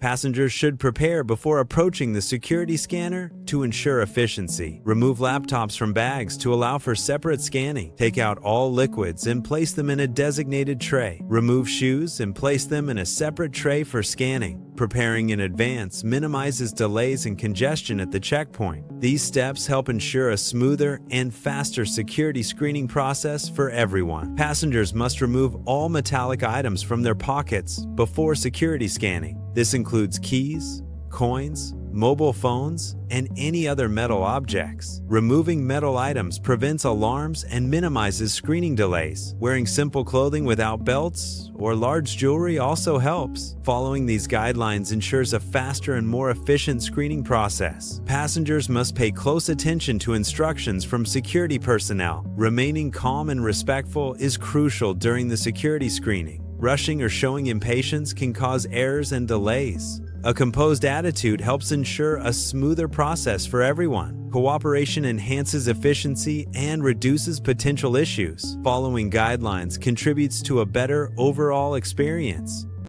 Passengers should prepare before approaching the security scanner to ensure efficiency. Remove laptops from bags to allow for separate scanning. Take out all liquids and place them in a designated tray. Remove shoes and place them in a separate tray for scanning. Preparing in advance minimizes delays and congestion at the checkpoint. These steps help ensure a smoother and faster security screening process for everyone. Passengers must remove all metallic items from their pockets before security scanning. This includes keys, coins, mobile phones, and any other metal objects. Removing metal items prevents alarms and minimizes screening delays. Wearing simple clothing without belts or large jewelry also helps. Following these guidelines ensures a faster and more efficient screening process. Passengers must pay close attention to instructions from security personnel. Remaining calm and respectful is crucial during the security screening. Rushing or showing impatience can cause errors and delays. A composed attitude helps ensure a smoother process for everyone. Cooperation enhances efficiency and reduces potential issues. Following guidelines contributes to a better overall experience.